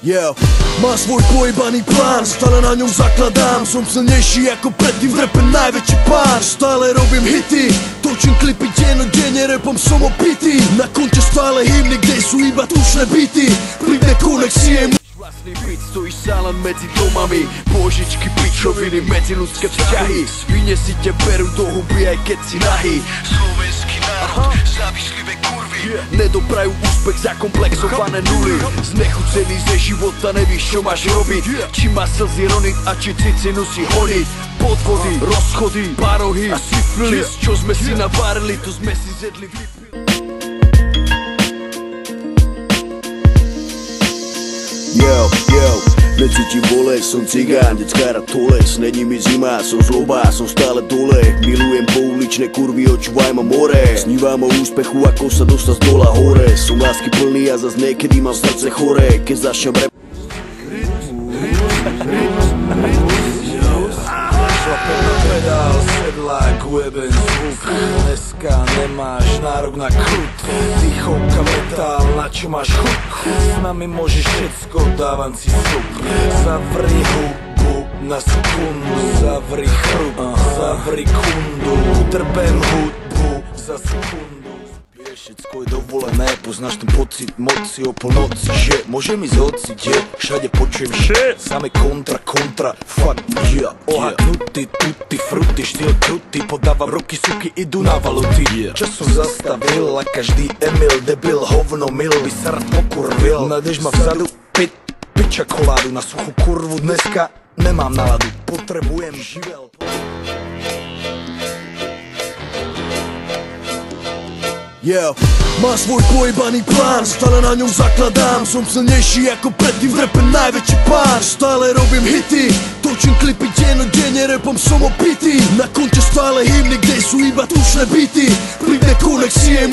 Yeah. Má svoj pojebaný plán, stále na ňom zakladám. Som silnejší ako predtým, v rape najväčší pán. Stále robím hity, točím klipy dennodenne, rapom som opitý. Na konte stále hymny, kde sú iba tučné byty. Vplyvné konexie. Vlastný byt, stojíš sám medzi domami. Božičky, pičoviny, medziľudské vzťahy. Svine si te berú do huby, aj keď si nahý. Slovenský národ, závislíve kurvy, nedoprajú úspech, zakomplexované nuly. Znechucený ze života, nevíš čo máš robiť. Či má slzy roniť a či cicinu si honiť. Podvody, rozchody, parohy a syfilis. Čo sme si navarili, to sme si zjedli vypili. Yo, necítim bolesť, som cigán, detská rád toles. Není mi zima, som zlobá, som stále dole. Milujem pouličné kurvy, očúvaj ma more. Snívam o úspechu, ako sa dostať z dola hore. Som lásky plný a zas niekedy mám srdce chore. Keď začnem rap... Pedál, sedlák, ueben zvuk. Dneska nemáš nárok na kľud. Dýchovka, metál, na čo máš chuť. S nami môžeš všetko, dávam si slup. Zavri hubu na sekundu, zavri chrup, zavri kundu. Utrbem hudbu za sekundu. Všetko je dovolené, poznáš ten pocit moci o polnoci, že môžem ísť hociде, všade počujem shit. Same kontra, fuck yeah. Ohagnutý, tutti, fruty, štýl krutý, podávam roky, suky, idú na valuty. Čas som zastavil a každý Emil, debil, hovno, mil, by sa rád pokurvil. Nájdeš ma vzadu, piča koládu, na suchú kurvu dneska nemám náladu, potrebujem živel. Yeah. Má svoj pojebaný plán, stále na ňom zakladám. Som silnejší ako predtým, v rape najväčší pán. Stále robím hity, točím klipy dennodenne, rapom som opitý. Na konte stále hymny, kde sú iba tučné byty. Vplyvné konexie.